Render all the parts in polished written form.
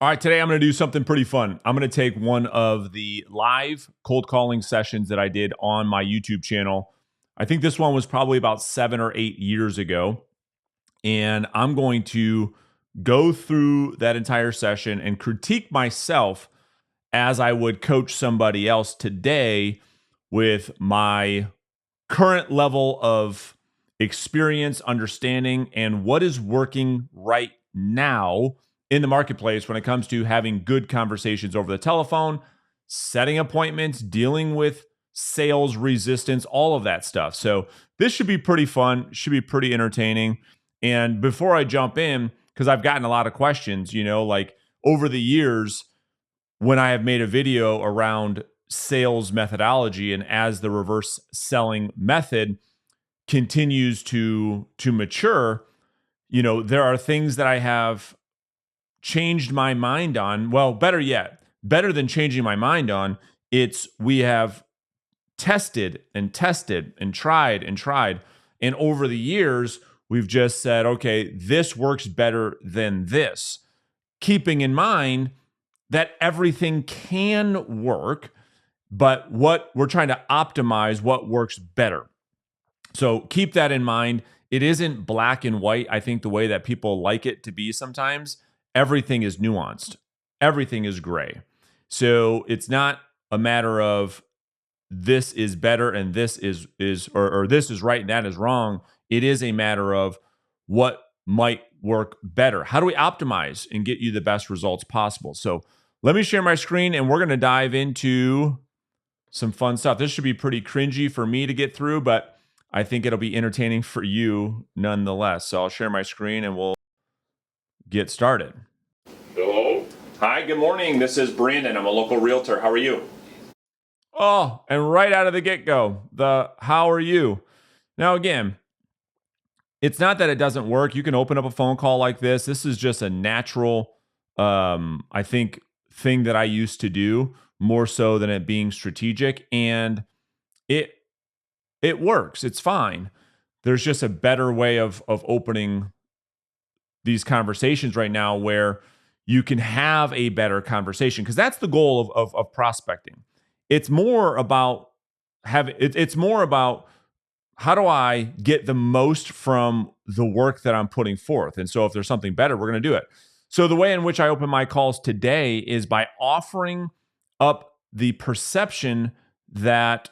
All right, today I'm going to do something pretty fun. I'm going to take one of the live cold calling sessions that I did on my YouTube channel. I think this one was probably about 7 or 8 years ago. And I'm going to go through that entire session and critique myself as I would coach somebody else today with my current level of experience, understanding, and what is working right now in the marketplace when it comes to having good conversations over the telephone, setting appointments, dealing with sales resistance, all of that stuff. So this should be pretty fun, should be pretty entertaining. And before I jump in, because I've gotten a lot of questions, like over the years, when I have made a video around sales methodology and as the reverse selling method continues to mature, there are things that I have changed my mind on. Well, better yet, better than changing my mind on, we have tested and tested and tried and tried. And over the years, we've just said, okay, this works better than this, keeping in mind that everything can work, but what we're trying to optimize what works better. So keep that in mind. It isn't black and white, I think, the way that people like it to be sometimes. Everything is nuanced. Everything is gray. So it's not a matter of this is better and this is or this is right and that is wrong. It is a matter of what might work better. How do we optimize and get you the best results possible? So let me share my screen and we're going to dive into some fun stuff. This should be pretty cringy for me to get through, but I think it'll be entertaining for you nonetheless. So I'll share my screen and we'll get started. Hello? Hi, good morning. This is Brandon. I'm a local realtor. How are you? Oh, and right out of the get-go, how are you? Now, again, it's not that it doesn't work. You can open up a phone call like this. This is just a natural, I think, thing that I used to do more so than it being strategic. And it works. It's fine. There's just a better way of opening these conversations right now where you can have a better conversation, because that's the goal of prospecting. It's more about it's more about how do I get the most from the work that I'm putting forth? And so if there's something better, we're going to do it. So the way in which I open my calls today is by offering up the perception that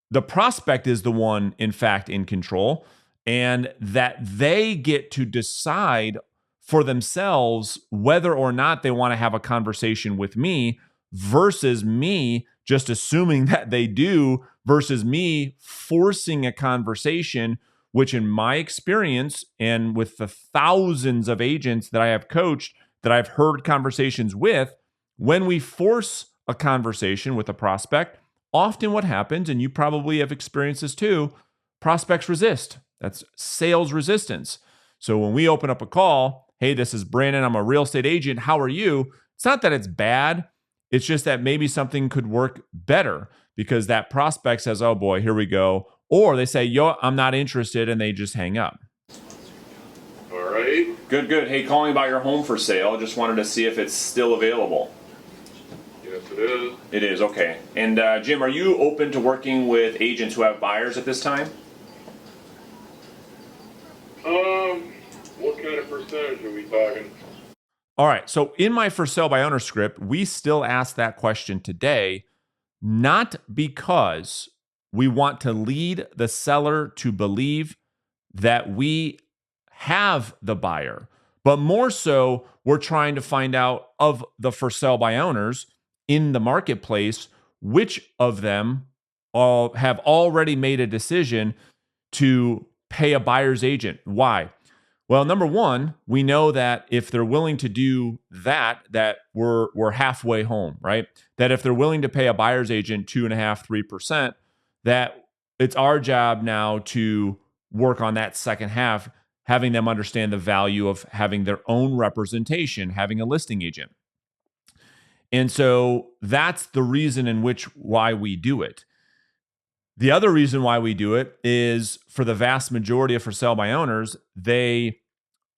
the prospect is the one, in fact, in control, and that they get to decide for themselves whether or not they want to have a conversation with me versus me just assuming that they do, versus me forcing a conversation, which in my experience and with the thousands of agents that I have coached, that I've heard conversations with, when we force a conversation with a prospect, often what happens, and you probably have experienced this too, prospects resist. That's sales resistance. So when we open up a call, hey, this is Brandon, I'm a real estate agent, how are you? It's not that it's bad. It's just that maybe something could work better because that prospect says, oh boy, here we go. Or they say, yo, I'm not interested, and they just hang up. All right. Good. Hey, calling about your home for sale. Just wanted to see if it's still available. Yes, it is. It is, okay. And Jim, are you open to working with agents who have buyers at this time? What kind of percentage are we talking? All right, so in my for sale by owner script, we still ask that question today, not because we want to lead the seller to believe that we have the buyer, but more so we're trying to find out of the for sale by owners in the marketplace, which of them all have already made a decision to pay a buyer's agent. Why? Well, number one, we know that if they're willing to do that we're halfway home, right? That if they're willing to pay a buyer's agent 2.5%, 3%, that it's our job now to work on that second half, having them understand the value of having their own representation, having a listing agent. And so that's the reason in which why we do it. The other reason why we do it is for the vast majority of for sale by owners, they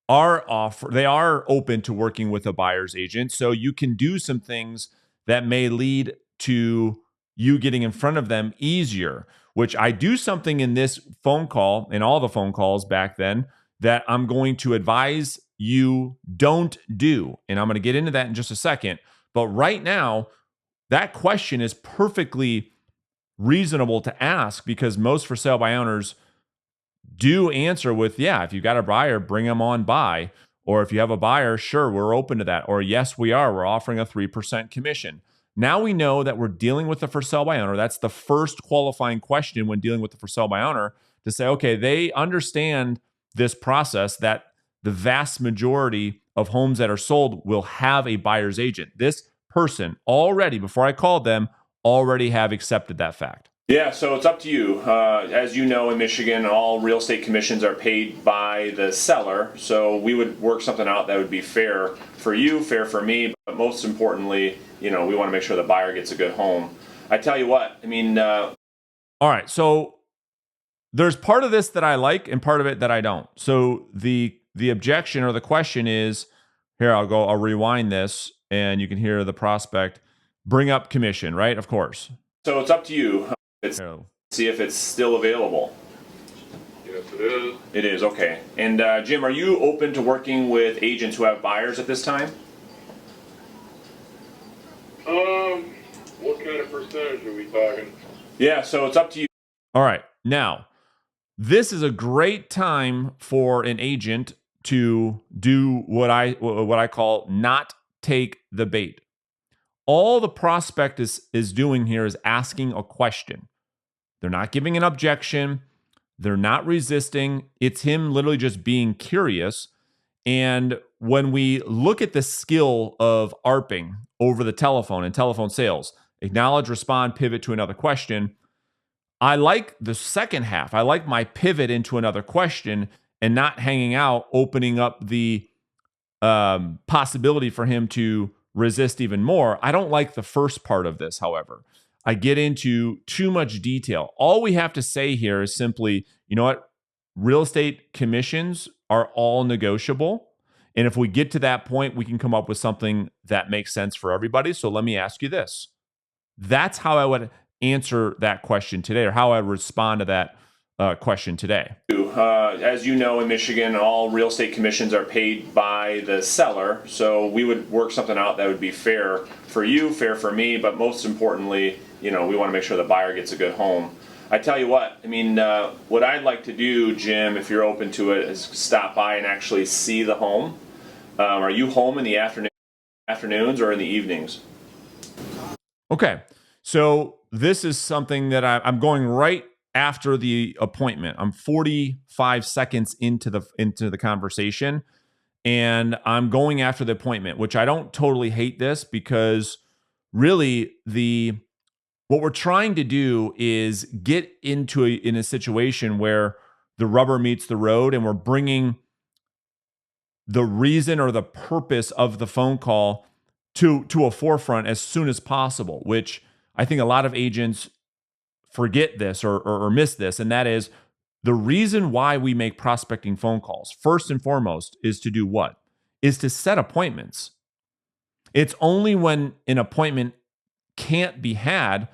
they are open to working with a buyer's agent. So you can do some things that may lead to you getting in front of them easier, which I do something in this phone call and all the phone calls back then that I'm going to advise you don't do. And I'm going to get into that in just a second. But right now, that question is perfectly reasonable to ask because most for sale by owners do answer with, yeah, if you've got a buyer, bring them on by. Or if you have a buyer, sure, we're open to that. Or yes, we are. We're offering a 3% commission. Now we know that we're dealing with the for sale by owner. That's the first qualifying question when dealing with the for sale by owner to say, okay, they understand this process that the vast majority of homes that are sold will have a buyer's agent. This person already, before I called them, already have accepted that fact. Yeah, so it's up to you. As you know, in Michigan, all real estate commissions are paid by the seller. So we would work something out that would be fair for you, fair for me, but most importantly, we want to make sure the buyer gets a good home. I tell you what, all right, so there's part of this that I like and part of it that I don't. So the objection or the question is, here, I'll rewind this and you can hear the prospect bring up commission, right? Of course. So it's up to you. See if it's still available. Yes, it is. It is, okay. And Jim, are you open to working with agents who have buyers at this time? What kind of percentage are we talking? Yeah, so it's up to you. All right. Now, this is a great time for an agent to do what I call not take the bait. All the prospect is doing here is asking a question. They're not giving an objection. They're not resisting. It's him literally just being curious. And when we look at the skill of ARPing over the telephone and telephone sales, acknowledge, respond, pivot to another question, I like the second half. I like my pivot into another question and not hanging out, opening up the possibility for him to resist even more. I don't like the first part of this, however. I get into too much detail. All we have to say here is simply, you know what? Real estate commissions are all negotiable. And if we get to that point, we can come up with something that makes sense for everybody. So let me ask you this. That's how I would answer that question today, or how I would respond to that question today. As you know, in Michigan, all real estate commissions are paid by the seller. So we would work something out that would be fair for you, fair for me, but most importantly, we want to make sure the buyer gets a good home. I tell you what, what I'd like to do, Jim, if you're open to it, is stop by and actually see the home. Are you home in the afternoons or in the evenings? Okay, so this is something that I'm going right after the appointment. I'm 45 seconds into the conversation, and I'm going after the appointment, which I don't totally hate this because really what we're trying to do is get in a situation where the rubber meets the road, and we're bringing the reason or the purpose of the phone call to a forefront as soon as possible, which I think a lot of agents forget this or miss this, and that is the reason why we make prospecting phone calls. First and foremost is to do what? Is to set appointments. It's only when an appointment can't be had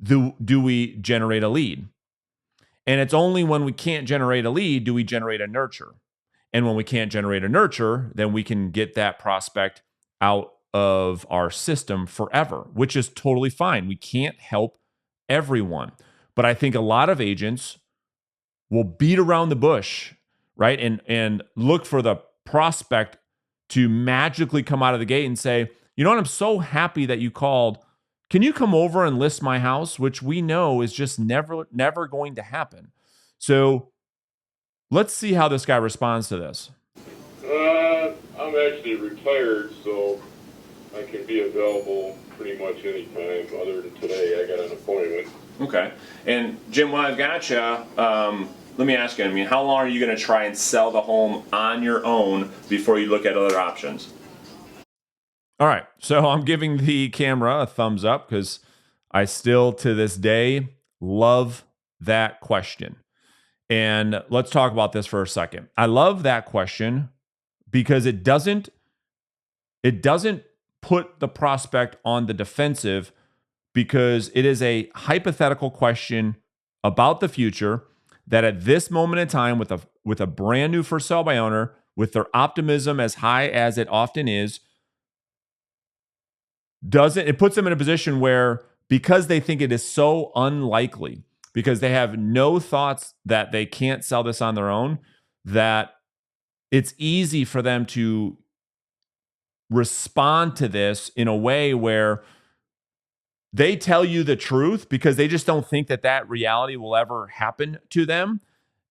do we generate a lead. And it's only when we can't generate a lead do we generate a nurture. And when we can't generate a nurture, then we can get that prospect out of our system forever, which is totally fine. We can't help everyone. But I think a lot of agents will beat around the bush, right? And look for the prospect to magically come out of the gate and say, you know what, I'm so happy that you called. Can you come over and list my house? Which we know is just never going to happen. So let's see how this guy responds to this. I'm actually retired, so I can be available pretty much any time other than today. I got an appointment. Okay. And Jim, while I've got you, let me ask you, how long are you going to try and sell the home on your own before you look at other options? All right. So I'm giving the camera a thumbs up because I still, to this day, love that question. And let's talk about this for a second. I love that question because it doesn't put the prospect on the defensive, because it is a hypothetical question about the future that at this moment in time, with a brand new for sale by owner, with their optimism as high as it often is, doesn't it puts them in a position where, because they think it is so unlikely, because they have no thoughts that they can't sell this on their own, that it's easy for them to respond to this in a way where they tell you the truth because they just don't think that that reality will ever happen to them.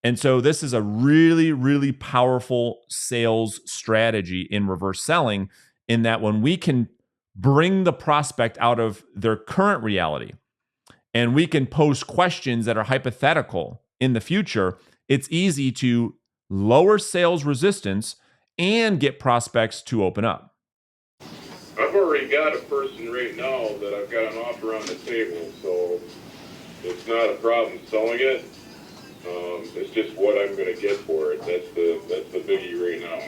And so this is a really, really powerful sales strategy in reverse selling, in that when we can bring the prospect out of their current reality and we can pose questions that are hypothetical in the future, it's easy to lower sales resistance and get prospects to open up. I've already got a person right now that I've got an offer on the table, so it's not a problem selling it. It's just what I'm going to get for it. That's the biggie right now.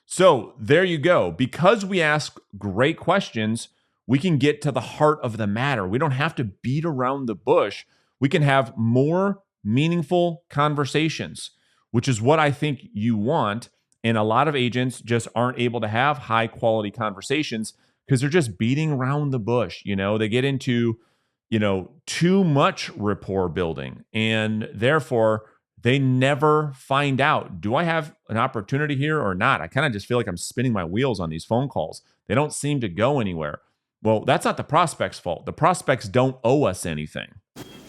So there you go. Because we ask great questions, we can get to the heart of the matter. We don't have to beat around the bush. We can have more meaningful conversations, which is what I think you want. And a lot of agents just aren't able to have high quality conversations because they're just beating around the bush. They get into, too much rapport building, and therefore they never find out, do I have an opportunity here or not? I kind of just feel like I'm spinning my wheels on these phone calls. They don't seem to go anywhere. Well, that's not the prospect's fault. The prospects don't owe us anything.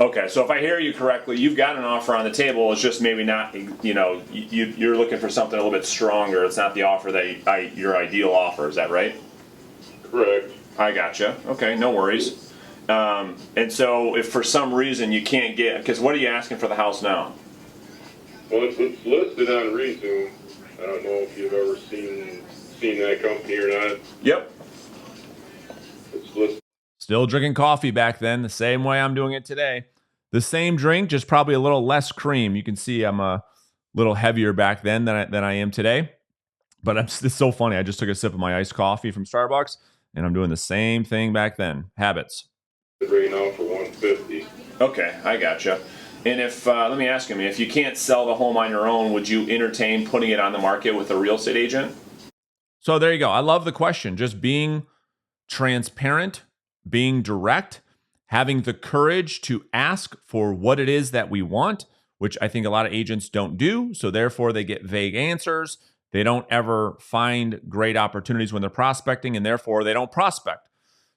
Okay, so if I hear you correctly, you've got an offer on the table. It's just maybe not, you're looking for something a little bit stronger. It's not the offer that your ideal offer. Is that right? Correct. I gotcha. Okay, no worries. And so if for some reason you can't get, because what are you asking for the house now? Well, it's listed on Resume. I don't know if you've ever seen that company or not. Yep. It's listed. Still drinking coffee back then, the same way I'm doing it today. The same drink, just probably a little less cream. You can see I'm a little heavier back then than I am today. But it's so funny. I just took a sip of my iced coffee from Starbucks, and I'm doing the same thing back then. Habits. Right now for $150. Okay, I gotcha. And if let me ask you, if you can't sell the home on your own, would you entertain putting it on the market with a real estate agent? So there you go. I love the question. Just being transparent, being direct, having the courage to ask for what it is that we want, which I think a lot of agents don't do. So therefore, they get vague answers. They don't ever find great opportunities when they're prospecting, and therefore they don't prospect.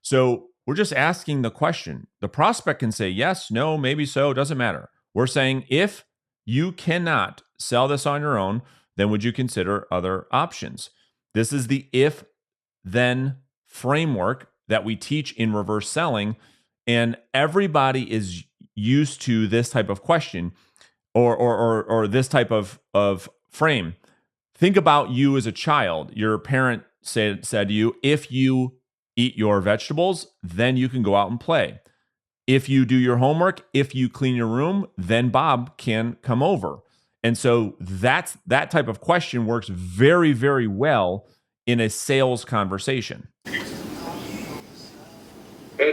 So we're just asking the question. The prospect can say yes, no, maybe so, doesn't matter. We're saying, if you cannot sell this on your own, then would you consider other options? This is the if-then framework that we teach in reverse selling, and everybody is used to this type of question or this type of frame. Think about you as a child. Your parent said to you, if you eat your vegetables, then you can go out and play. If you do your homework, if you clean your room, then Bob can come over. And so that type of question works very, very well in a sales conversation. At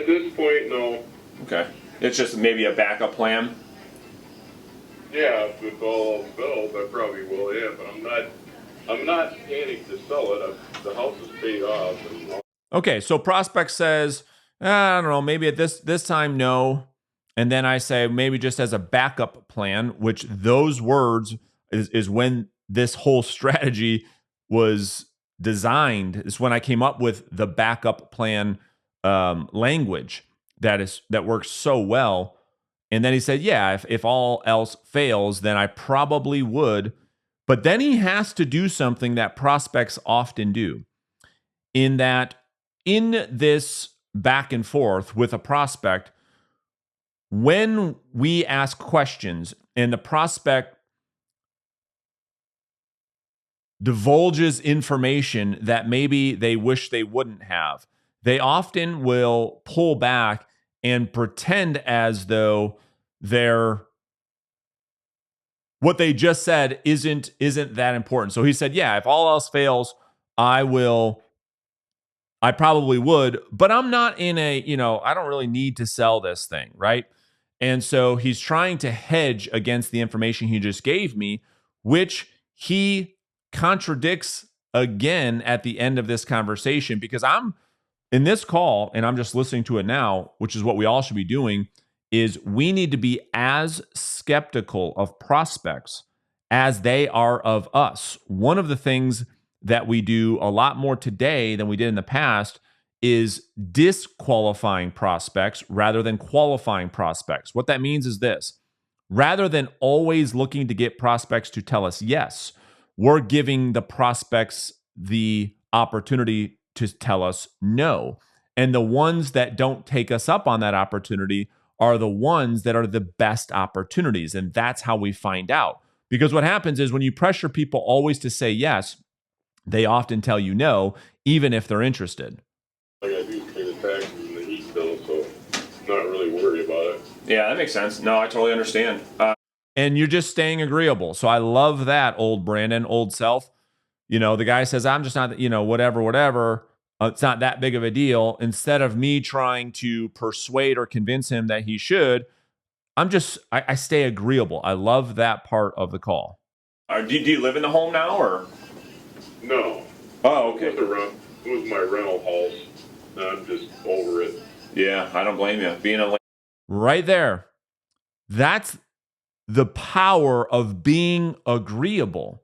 this point, no. Okay. It's just maybe a backup plan. Yeah, if all else fails, I probably will. Yeah, but I'm not planning to sell it. The house is paid off. Okay, so prospect says, I don't know, maybe at this time, no. And then I say, maybe just as a backup plan, which those words is when this whole strategy was designed. Is when I came up with the backup plan language that works so well. And then he said, yeah, if all else fails, then I probably would. But then he has to do something that prospects often do, in that in this back and forth with a prospect, when we ask questions and the prospect divulges information that maybe they wish they wouldn't have, they often will pull back and pretend as though they're what they just said isn't that important. So he said, yeah, if all else fails, I probably would, but I'm not in a, I don't really need to sell this thing, right? And so he's trying to hedge against the information he just gave me, which he contradicts again at the end of this conversation, because I'm in this call and I'm just listening to it now, which is what we all should be doing, is we need to be as skeptical of prospects as they are of us. One of the things that we do a lot more today than we did in the past is disqualifying prospects rather than qualifying prospects. What that means is this: rather than always looking to get prospects to tell us yes, we're giving the prospects the opportunity to tell us no. And the ones that don't take us up on that opportunity are the ones that are the best opportunities. And that's how we find out. Because what happens is when you pressure people always to say yes, they often tell you no, even if they're interested. I gotta do pay the taxes and the heat bill, so not really worried about it. Yeah, that makes sense. No, I totally understand. And you're just staying agreeable. So I love that, old Brandon, old self. The guy says, I'm just not, whatever. It's not that big of a deal. Instead of me trying to persuade or convince him that he should, I stay agreeable. I love that part of the call. Do you live in the home now, or? No. Oh, okay. It was my rental house. I'm just over it. Yeah, I don't blame you. Right there. That's the power of being agreeable.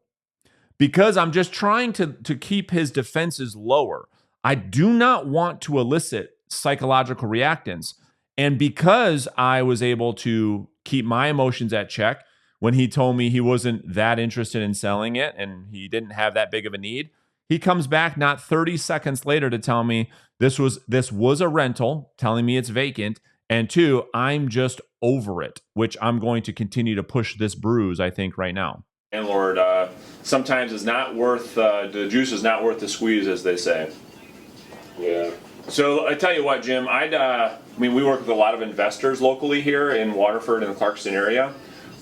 Because I'm just trying to keep his defenses lower. I do not want to elicit psychological reactance. And because I was able to keep my emotions at check when he told me he wasn't that interested in selling it and he didn't have that big of a need, he comes back not 30 seconds later to tell me this was a rental, telling me it's vacant, and two, I'm just over it, which I'm going to continue to push this bruise, I think, right now. Landlord, sometimes it's not worth, the juice is not worth the squeeze, as they say. Yeah. So I tell you what, Jim, we work with a lot of investors locally here in Waterford and the Clarkston area.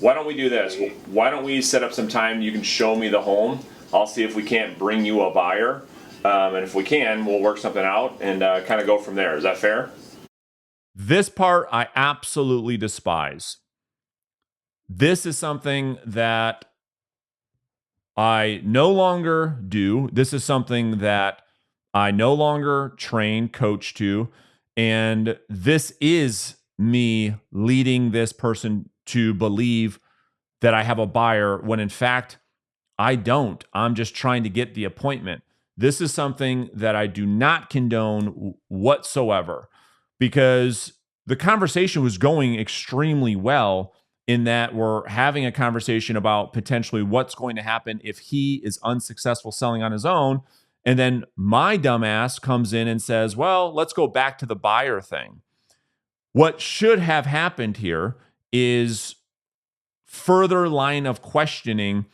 Why don't we do this? Why don't we set up some time? You can show me the home. I'll see if we can't bring you a buyer. And if we can, we'll work something out and kind of go from there. Is that fair? This part I absolutely despise. This is something that I no longer do. This is something that I no longer train, coach to. And this is me leading this person to believe that I have a buyer when in fact I don't. I'm just trying to get the appointment. This is something that I do not condone whatsoever, because the conversation was going extremely well, in that we're having a conversation about potentially what's going to happen if he is unsuccessful selling on his own. And then my dumbass comes in and says, well, let's go back to the buyer thing. What should have happened here is further line of questioning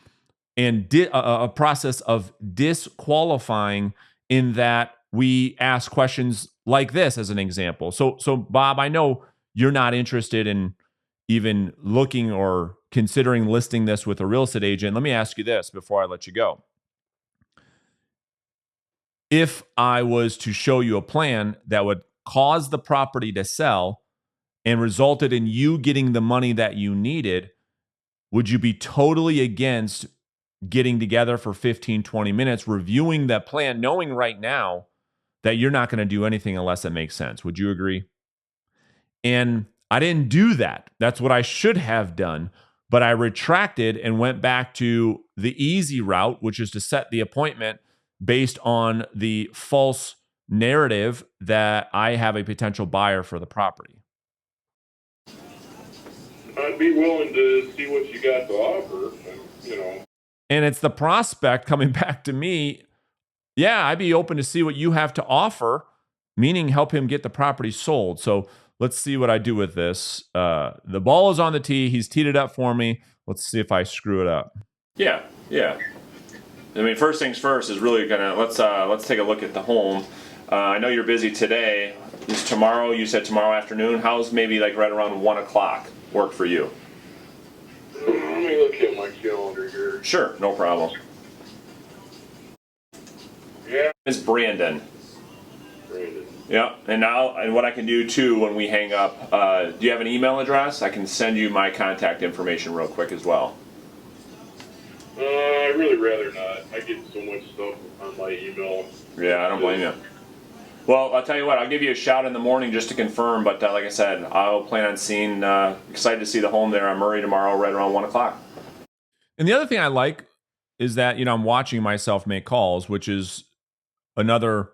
and a process of disqualifying, in that we ask questions like this as an example. So Bob, I know you're not interested in even looking or considering listing this with a real estate agent. Let me ask you this before I let you go. If I was to show you a plan that would cause the property to sell and resulted in you getting the money that you needed, would you be totally against getting together for 15, 20 minutes, reviewing that plan, knowing right now that you're not going to do anything unless it makes sense? Would you agree? And I didn't do that. That's what I should have done. But I retracted and went back to the easy route, which is to set the appointment based on the false narrative that I have a potential buyer for the property. I'd be willing to see what you got to offer, And it's the prospect coming back to me. Yeah, I'd be open to see what you have to offer, meaning help him get the property sold. So let's see what I do with this. The ball is on the tee. He's teed it up for me. Let's see if I screw it up. Yeah. I mean, first things first is really let's take a look at the home. I know you're busy today. Is tomorrow? You said tomorrow afternoon. How's maybe like right around 1 o'clock work for you? Let me look at my Sure, no problem. Yeah. It's Brandon. Brandon. Yeah, and what I can do too when we hang up, do you have an email address? I can send you my contact information real quick as well. I'd really rather not. I get so much stuff on my email. Yeah, I don't blame you. Well, I'll tell you what, I'll give you a shout in the morning just to confirm, but like I said, I'll plan on seeing, excited to see the home there on Murray tomorrow right around 1 o'clock. And the other thing I like is that, I'm watching myself make calls, which is another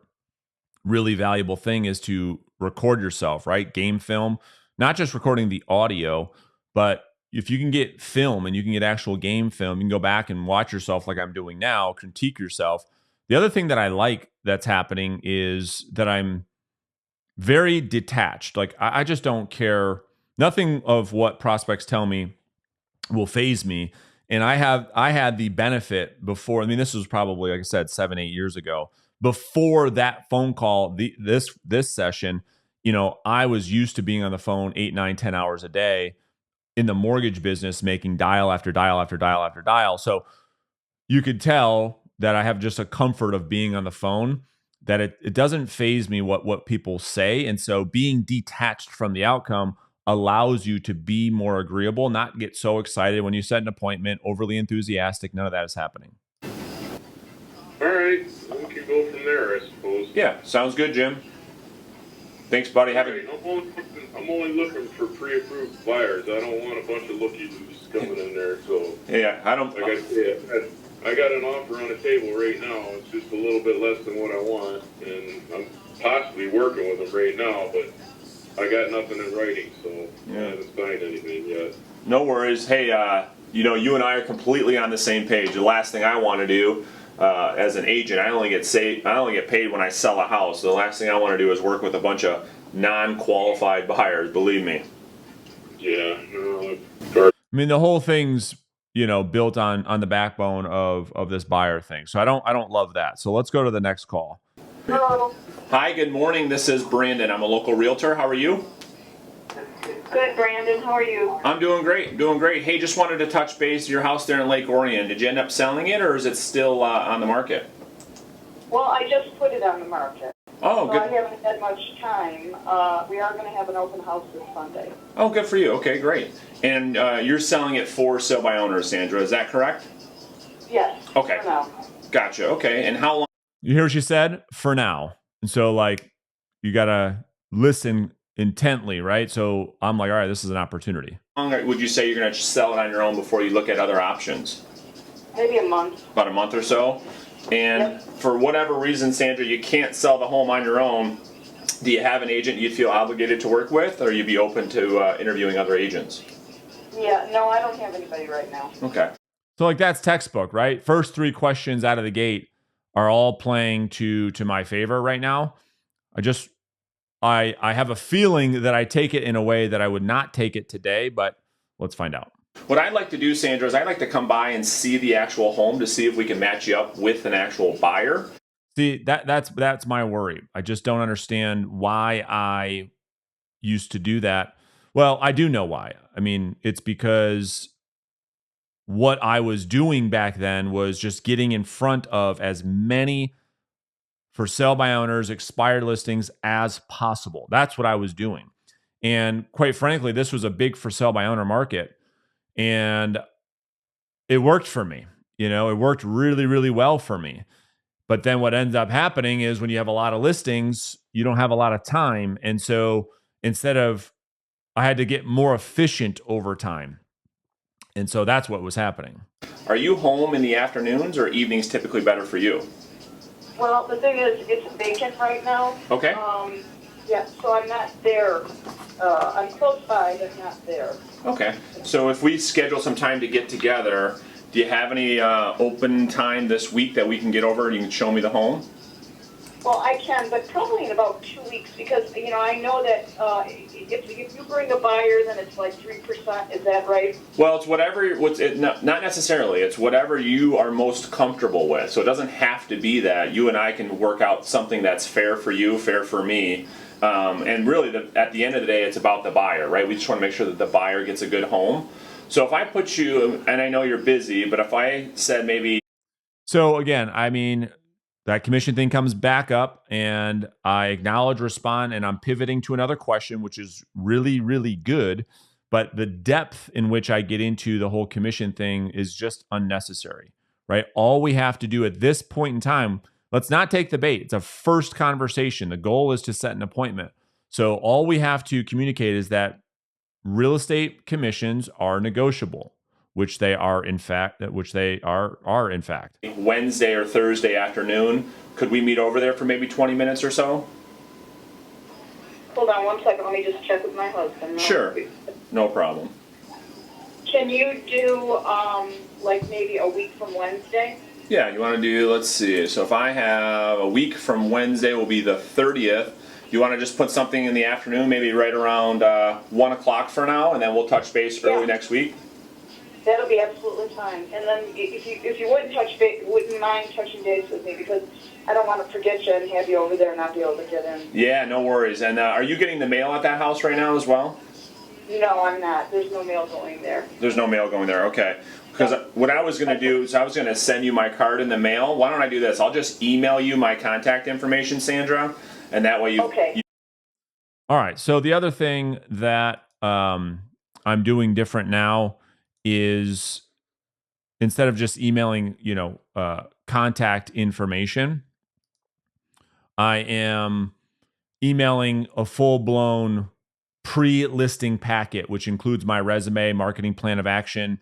really valuable thing, is to record yourself, right? Game film, not just recording the audio, but if you can get film and you can get actual game film, you can go back and watch yourself like I'm doing now, critique yourself. The other thing that I like that's happening is that I'm very detached. Like I just don't care. Nothing of what prospects tell me will phase me. And I had the benefit before. I mean, this was probably, like I said, 7-8 years ago. Before that phone call, this session, I was used to being on the phone 8, 9, 10 hours a day in the mortgage business, making dial after dial after dial after dial. So you could tell that I have just a comfort of being on the phone, that it doesn't phase me what people say. And so being detached from the outcome allows you to be more agreeable, not get so excited when you set an appointment, overly enthusiastic. None of that is happening. All right, we can go from there, I suppose. Yeah, sounds good, Jim. Thanks, buddy. I'm only looking for pre-approved buyers. I don't want a bunch of looky-loos coming in there. So Yeah, I don't. like I said, I got an offer on the table right now. It's just a little bit less than what I want, and I'm possibly working with them right now, but I got nothing in writing, so I haven't signed anything yet. No worries. Hey, you and I are completely on the same page. The last thing I want to do as an agent, I only get paid when I sell a house. So the last thing I want to do is work with a bunch of non-qualified buyers. Believe me. Yeah, no. I mean, the whole thing's built on the backbone of this buyer thing. So I don't love that. So let's go to the next call. Hello. Hi, good morning. This is Brandon. I'm a local realtor. How are you? Good, Brandon. How are you? I'm doing great. Doing great. Hey, just wanted to touch base. Your house there in Lake Orion. Did you end up selling it, or is it still on the market? Well, I just put it on the market. Oh, so good. I haven't had much time. We are going to have an open house this Sunday. Oh, good for you. Okay, great. And you're selling it for sale by owner, Sandra. Is that correct? Yes. Okay. For now. Gotcha. Okay. And how long? You hear what she said? For now. And so, you got to listen intently, right? So I'm like, all right, this is an opportunity. How long would you say you're going to sell it on your own before you look at other options? Maybe a month. About a month or so. And for whatever reason, Sandra, you can't sell the home on your own. Do you have an agent you'd feel obligated to work with, or you'd be open to interviewing other agents? Yeah, no, I don't have anybody right now. Okay. So that's textbook, right? First 3 questions out of the gate are all playing to my favor right now. I have a feeling that I take it in a way that I would not take it today, but let's find out. What I'd like to do, Sandra, is I'd like to come by and see the actual home to see if we can match you up with an actual buyer. See, that's my worry. I just don't understand why I used to do that. Well, I do know why. I mean, it's because what I was doing back then was just getting in front of as many for sale by owners, expired listings as possible. That's what I was doing. And quite frankly, this was a big for sale by owner market. And it worked for me. It worked really, really well for me. But then what ends up happening is when you have a lot of listings, you don't have a lot of time. And so I had to get more efficient over time. And so that's what was happening. Are you home in the afternoons or evenings typically better for you? Well, the thing is, it's vacant right now. Okay. Yeah, so I'm not there. I'm close by, but not there. Okay. So if we schedule some time to get together, do you have any open time this week that we can get over and you can show me the home? Well, I can, but probably in about 2 weeks because, I know that if you bring a buyer, then it's like 3%. Is that right? Well, it's whatever, not necessarily. It's whatever you are most comfortable with. So it doesn't have to be that. You and I can work out something that's fair for you, fair for me. And really, at the end of the day, it's about the buyer, right? We just want to make sure that the buyer gets a good home. So if I put you, and I know you're busy, but if I said maybe. So again, I mean, that commission thing comes back up and I acknowledge, respond, and I'm pivoting to another question, which is really, really good. But the depth in which I get into the whole commission thing is just unnecessary, right? All we have to do at this point in time, let's not take the bait. It's a first conversation. The goal is to set an appointment. So all we have to communicate is that real estate commissions are negotiable, which they are in fact, Wednesday or Thursday afternoon, could we meet over there for maybe 20 minutes or so? Hold on 1 second, let me just check with my husband. Sure, no problem. Can you do, like maybe a week from Wednesday? Yeah, you want to do, let's see, so if I have a week from Wednesday will be the 30th. You want to just put something in the afternoon, maybe right around 1 o'clock for now, and then we'll touch base early next week? That'll be absolutely fine. And then if you wouldn't mind touching base with me, because I don't want to forget you and have you over there and not be able to get in. Yeah, no worries. And are you getting the mail at that house right now as well? No, I'm not. There's no mail going there. There's no mail going there, okay. Because what I was going to do is I was going to send you my card in the mail. Why don't I do this? I'll just email you my contact information, Sandra, and that way you... Okay. All right. So the other thing that I'm doing different now is instead of just emailing, contact information, I am emailing a full-blown pre-listing packet, which includes my resume, marketing plan of action,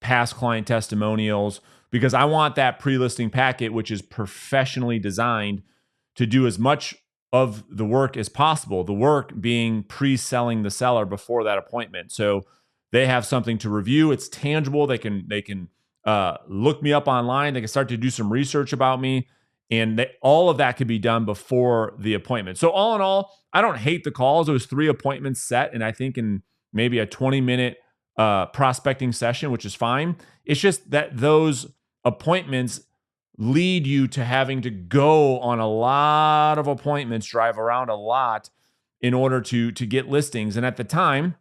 past client testimonials, because I want that pre-listing packet, which is professionally designed to do as much of the work as possible, the work being pre-selling the seller before that appointment. So they have something to review. It's tangible. They can look me up online. They can start to do some research about me. And all of that could be done before the appointment. So all in all, I don't hate the calls. It was 3 appointments set, and I think in maybe a 20-minute prospecting session, which is fine. It's just that those appointments lead you to having to go on a lot of appointments, drive around a lot in order to get listings. And at the time,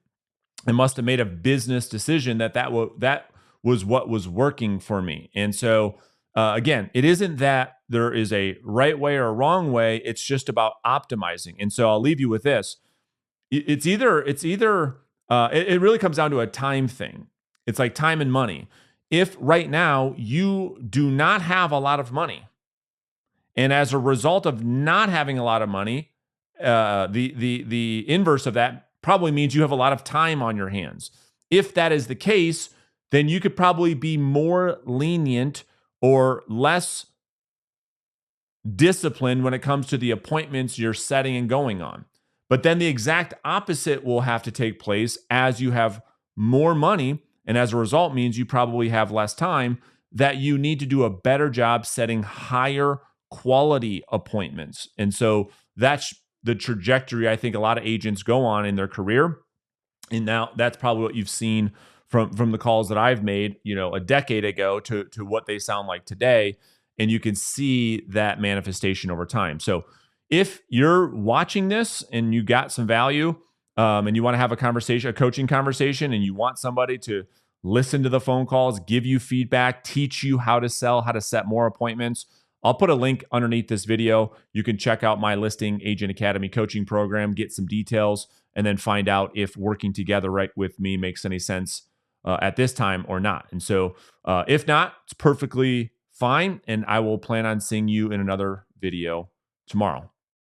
I must have made a business decision that was what was working for me. And so again, it isn't that there is a right way or a wrong way. It's just about optimizing. And so I'll leave you with this. It really comes down to a time thing. It's like time and money. If right now you do not have a lot of money, and as a result of not having a lot of money, the inverse of that probably means you have a lot of time on your hands. If that is the case, then you could probably be more lenient or less disciplined when it comes to the appointments you're setting and going on. But then the exact opposite will have to take place as you have more money, and as a result means you probably have less time, that you need to do a better job setting higher quality appointments. And so that's the trajectory I think a lot of agents go on in their career. And now that's probably what you've seen from the calls that I've made, a decade ago to what they sound like today. And you can see that manifestation over time. So if you're watching this and you got some value and you want to have a coaching conversation, and you want somebody to listen to the phone calls, give you feedback, teach you how to sell, how to set more appointments, I'll put a link underneath this video. You can check out my Listing Agent Academy coaching program, get some details, and then find out if working together right with me makes any sense at this time or not. And so if not, it's perfectly fine. And I will plan on seeing you in another video tomorrow.